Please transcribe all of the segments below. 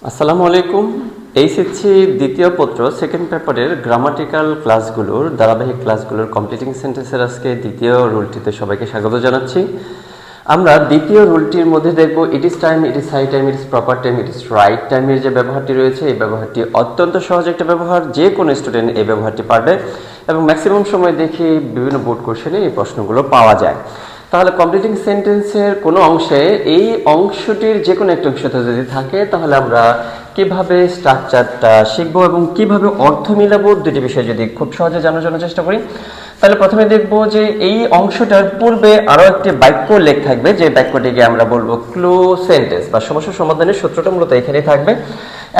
আসসালামু আলাইকুম। এইচএসসি দ্বিতীয় পত্র সেকেন্ড পেপারের গ্রামাটিক্যাল ক্লাসগুলোর ধারাবাহিক ক্লাসগুলোর কমপ্লিটিং সেন্টেন্সের আজকে দ্বিতীয় রুলটিতে সবাইকে স্বাগত জানাচ্ছি। আমরা দ্বিতীয় রুলটির মধ্যে দেখব it is time, it is high time, it is proper time, it is right টাইমের যে ব্যবহারটি রয়েছে, এই ব্যবহারটি অত্যন্ত সহজ একটা ব্যবহার, যে কোনো স্টুডেন্ট এই ব্যবহারটি পারবে এবং ম্যাক্সিমাম সময় দেখি বিভিন্ন বোর্ড কোশ্চেনে এই প্রশ্নগুলো পাওয়া যায়। তাহলে কমপ্লিটিং সেন্টেন্সের কোনো অংশে এই অংশটির যে কোনো একটা অংশতে যদি থাকে তাহলে আমরা কিভাবে স্ট্রাকচারটা শিখব এবং কিভাবে অর্থ মিলাবো, দুটি বিষয় যদি খুব সহজে জানার জন্য চেষ্টা করি। তাহলে প্রথমে দেখব যে এই অংশটার পূর্বে আরও একটি বাক্য লেখ থাকবে, যে বাক্যটিকে আমরা বলবো ক্লু সেন্টেন্স বা সমস্যা সমাধানের সূত্রটা মূলত এখানেই থাকবে।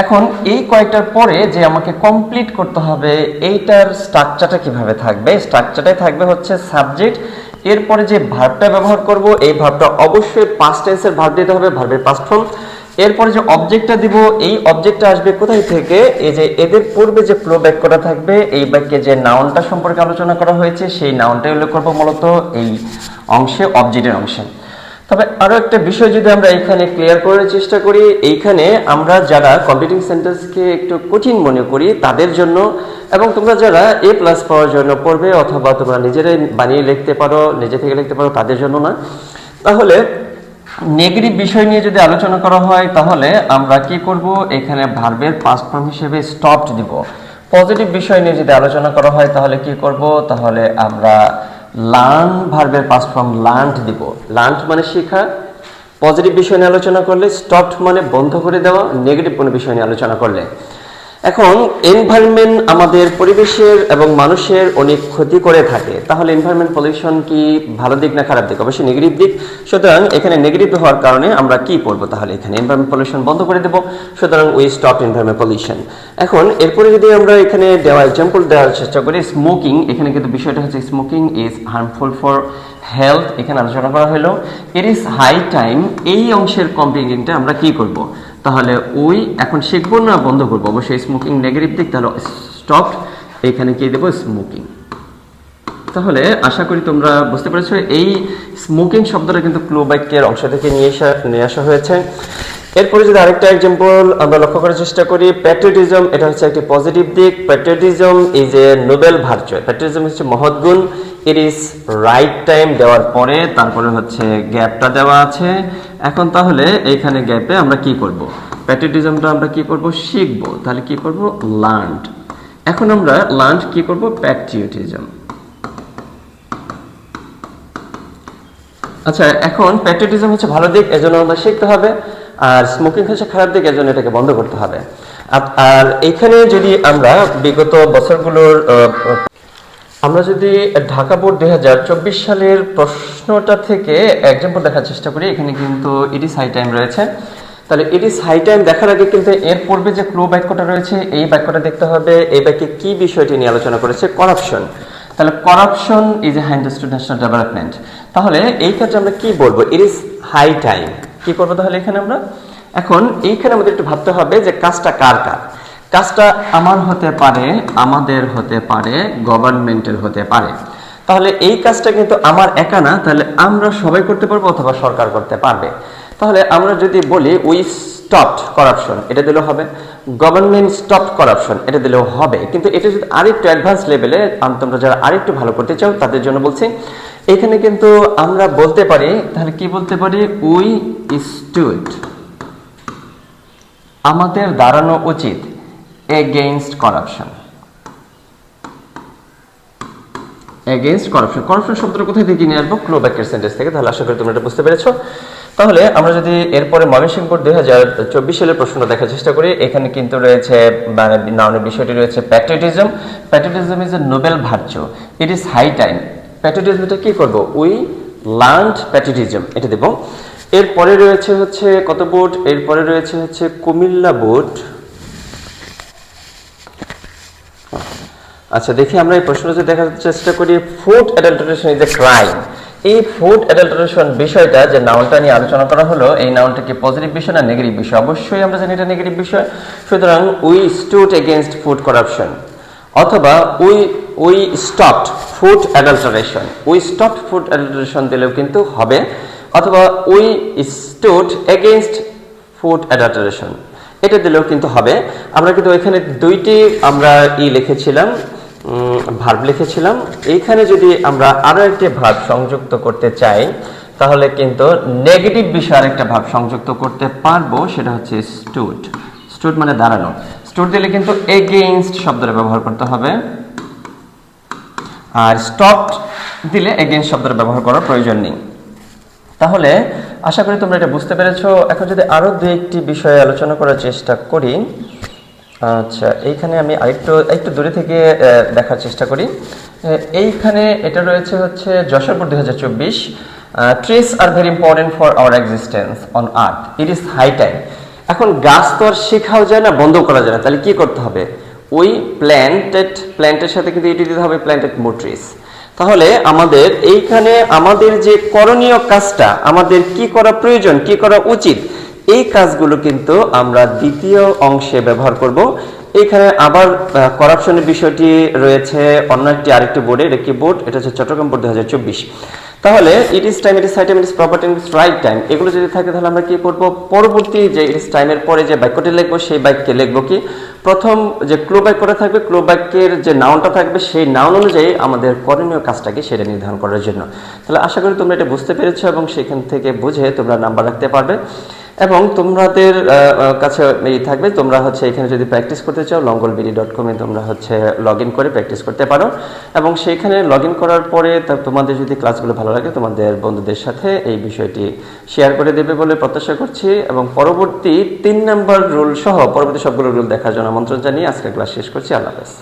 এখন এই কয়েকটার পরে যে আমাকে কমপ্লিট করতে হবে, এইটার স্ট্রাকচারটা কিভাবে থাকবে, স্ট্রাকচারটাই থাকবে হচ্ছে সাবজেক্ট, এরপরে যে ভার্বটা ব্যবহার করব এই ভার্বটা অবশ্যই পাস্ট টেন্সের ভার্ব দিতে হবে, ভার্বের পাস্ট ফর্ম। এরপরে যে অবজেক্টটা দিব এই অবজেক্টটা আসবে কোথায় থেকে, এই যে এদের পূর্বে যে ক্লো বাক্যটা থাকবে এই বাক্যে যে নাউনটা সম্পর্কে আলোচনা করা হয়েছে সেই নাউনটাই উল্লেখ করবো মূলত এই অংশে, অবজেক্টের অংশে। তবে আরো একটা বিষয় যদি আমরা এখানে ক্লিয়ার করার চেষ্টা করি, এইখানে আমরা যারা কমপ্লিটিং সেন্টেন্সকে একটু কঠিন মনে করি তাদের জন্য, এবং তোমরা যারা এ প্লাস পাওয়ার জন্য পড়বে অথবা তোমরা নিজেরাই বানিয়ে লিখতে পারো, নিজে থেকে লিখতে পারো, তাদের জন্য না। তাহলে নেগেটিভ বিষয় নিয়ে যদি আলোচনা করা হয় তাহলে আমরা কি করব, এখানে ভার্বের পাস্ট ফর্ম হিসেবে স্টপড দিব। পজিটিভ বিষয় নিয়ে যদি আলোচনা করা হয় তাহলে কি করব, তাহলে আমরা লার্ন ভার্বের পাস্ট ফর্ম লার্নড দিব। লার্নড মানে শেখা, পজিটিভ বিষয় নিয়ে আলোচনা করলে, স্টপড মানে বন্ধ করে দেওয়া, নেগেটিভ কোনো বিষয় নিয়ে আলোচনা করলে। এখন এনভায়রনমেন্ট আমাদের পরিবেশের এবং মানুষের অনেক ক্ষতি করে থাকে, তাহলে এনভায়রনমেন্ট পলিউশন কি ভালো দিক না খারাপ দিক? অবশ্যই নেগেটিভ দিক। সুতরাং এখানে নেগেটিভ হওয়ার কারণে আমরা কি করব, তাহলে এখানে এনভায়রনমেন্ট পলিউশন বন্ধ করে দেব। সুতরাং উই স্টপ এনভায়রনমেন্ট পলিউশন। এখন এরপরে যদি আমরা এখানে দেওয়া এক্সাম্পল দেওয়ার চেষ্টা করি, স্মোকিং, এখানে কিন্তু বিষয়টা হচ্ছে smoking is harmful for health, এখানে আলোচনা করা হলো। ইট ইজ হাই টাইম, এই অংশের কমপ্লিটিংটা আমরা কি করব, তাহলে ওই এখন শিখবো না বন্ধ করবো? অবশ্যই স্মোকিং নেগেটিভ দিক, তাহলে স্টপ, এখানে কি দেবো স্মোকিং। তাহলে আশা করি তোমরা বুঝতে পেরেছো এই স্মোকিং শব্দটা কিন্তু ক্লু বাক্যের অংশ থেকে নিয়ে আসা হয়েছে। এরপরে যদি আরেকটা এক্সাম্পল আমরা লক্ষ্য করার চেষ্টা করি, প্যাট্রিয়টিজম, এটা হচ্ছে একটি পজিটিভ দিক। Patriotism is a noble virtue, patriotism হচ্ছে মহৎ গুণ। ইট ইজ রাইট টাইম দেওয়ার পরে তারপরে হচ্ছে গ্যাপটা দেওয়া আছে। এখন তাহলে এইখানে গ্যাপে আমরা কি করব, প্যাট্রিয়টিজমটা আমরা কি করব, শিখবো। তাহলে কি করব, লার্নড। এখন আমরা লার্নড কি করব, প্যাট্রিয়টিজম। আচ্ছা, এখন প্যাট্রিয়টিজম হচ্ছে ভালো দিক, এজন্য আমরা শিখতে হবে, আর স্মোকিং হচ্ছে খারাপ দিক, এজন্য এটাকে বন্ধ করতে হবে। আর এখানে যদি আমরা বিগত বছরগুলোর আমরা যদি ঢাকা বোর্ড 2024 সালের প্রশ্নটা থেকে এক্সাম্পল দেখার চেষ্টা করি, এখানে কিন্তু ইট ইজ হাই টাইম রয়েছে। তাহলে ইট ইজ হাই টাইম দেখার আগে কিন্তু এর পূর্বে যে ক্লু বাক্যটা রয়েছে এই বাক্যটা দেখতে হবে, এই বাক্যে কি বিষয়টি নিয়ে আলোচনা করেছে, করাপশন। তাহলে করাপশন ইজ এ হাইন্ডেস্ট টু ন্যাশনাল ডেভেলপমেন্ট। তাহলে এই ক্ষেত্রে আমরা কি বলবো, ইট ইজ হাই টাইম, কি করবো তাহলে এখানে আমরা? এখন এইখানে আমাদের একটু ভাবতে হবে যে কাজটা কার কার। কাজটা আমার হতে পারে, আমাদের হতে পারে, গভর্নমেন্টের হতে পারে। তাহলে এই কাজটা কিন্তু আমার একা না, তাহলে আমরা সবাই করতে পারবো অথবা সরকার করতে পারবে। তাহলে আমরা যদি বলি উই স্টপড করাপশন, এটা দিলেও হবে। গভর্নমেন্ট স্টপড করাপশন, এটা দিলেও হবে। কিন্তু এটা যদি আরেকটু অ্যাডভান্স লেভেলে, তোমরা যারা আরেকটু ভালো করতে চাও তাদের জন্য বলছি, এখানে কিন্তু আমরা বলতে পারি, তাহলে কি বলতে পারি, উই স্টুড, আমাদের দাঁড়ানো উচিত against corruption. Against corruption, corruption শব্দটা কোথায় থেকে নিয়ে আসবো, ক্লু বাক্যের সেন্টেন্স থেকে। তাহলে আশা করি তোমরা এটা বুঝতে পেরেছো। তাহলে আমরা যদি এরপরে ময়মনসিংহ বোর্ড 2024 সালের প্রশ্ন দেখার চেষ্টা করি, এখানে কিন্তু রয়েছে মানে নাউনের বিষয়টি রয়েছে patriotism. Patriotism is a noble virtue, it is high time. প্যাট্রিয়টিজমটা কি করব, উই লার্নড প্যাট্রিয়টিজম, এটা দেব। এরপরে রয়েছে হচ্ছে কত বোর্ড, এরপরে রয়েছে হচ্ছে কুমিল্লা বোর্ড। আচ্ছা, দেখি আমরা এই প্রশ্ন যদি দেখার চেষ্টা করি, food adulteration is a crime. এই ফুড অ্যাডাল্টারেশন বিষয়টা যে নাউনটা নিয়ে আলোচনা করা হলো, এই নাউনটা কি পজিটিভ বিষয় না নেগেটিভ বিষয়? অবশ্যই আমরা জানি এটা নেগেটিভ বিষয়। সুতরাং we stood against food corruption, অথবা we stopped food adulteration. We stopped food adulteration দিলেও কিন্তু হবে, অথবা we stood against food adulteration. এটা দিলেও কিন্তু হবে। আমরা কিন্তু এখানে দুইটি আমরা লিখেছিলাম, ভার্ব লিখেছিলাম। এইখানে যদি আমরা আরো একটি ভার্ব সংযুক্ত করতে চাই তাহলে কিন্তু নেগেটিভ বিষয়ের একটা ভার্ব সংযুক্ত করতে পারবো, সেটা হচ্ছে স্টুড। স্টুড মানে দাঁড়ানো। স্টুড দিলে কিন্তু এগেইনস্ট শব্দটা ব্যবহার করতে হবে, আর স্টপ দিলে এগেইনস্ট শব্দটা ব্যবহার করার প্রয়োজন নেই। তাহলে আশা করি তোমরা এটা বুঝতে পেরেছো। এখন যদি আরো দুই একটি বিষয়ে আলোচনা করার চেষ্টা করি। আচ্ছা, এইখানে আমি একটু দূরে থেকে দেখার চেষ্টা করি। এইখানে এটা রয়েছে হচ্ছে Jessore board 2024, trees are very important for our existence on earth, it is high time. এখন গাছ তো আর শেখাও যায় না, বন্ধ করা যায় না, তাহলে কি করতে হবে? ওই প্ল্যান্টের সাথে কিন্তু এটি দিতে হবে, প্ল্যান্টেড মোর ট্রিস। তাহলে আমাদের এইখানে আমাদের যে করণীয় কাজটা, আমাদের কি করা প্রয়োজন, কি করা উচিত, এই কাজগুলো কিন্তু আমরা দ্বিতীয় অংশে ব্যবহার করব। এখানে আবার করাপশনের বিষয়টি রয়েছে অন্য আরেকটি বোর্ডে, এটা কি বোর্ড? এটা হচ্ছে চট্টগ্রাম বোর্ড 2024। তাহলে ইট is time, it is time, it is proper time, it is right time, এগুলো যদি থাকে তাহলে আমরা কি করব? পরবর্তী যে ইট ইজ টাইমের পরে যে বাক্যটি লিখবো সেই বাক্যে লিখবো কি? প্রথম যে ক্লু বাক্যটা থাকবে, ক্লু বাক্যের যে নাউনটা থাকবে সেই নাউন অনুযায়ী আমাদের করণীয় কাজটাকে সেটা নির্ধারণ করার জন্য। তাহলে আশা করি তোমরা এটা বুঝতে পেরেছো এবং সেখান থেকে বুঝে তোমরা নাম্বার রাখতে পারবে। এবং তোমাদের কাছে এই থাকবে, তোমরা হচ্ছে এখানে যদি প্র্যাকটিস করতে চাও longorbd.com এ তোমরা হচ্ছে লগ ইন করে প্র্যাকটিস করতে পারো। এবং সেইখানে লগ ইন করার পরে তোমাদের যদি ক্লাসগুলো ভালো লাগে তোমাদের বন্ধুদের সাথে এই বিষয়টি শেয়ার করে দেবে বলে প্রত্যাশা করছি। এবং পরবর্তী 3 নম্বর রুল সহ পরবর্তী সবগুলো রুল দেখার জন্য আমন্ত্রণ জানিয়ে আজকের ক্লাস শেষ করছি। আল্লাহ হাফেজ।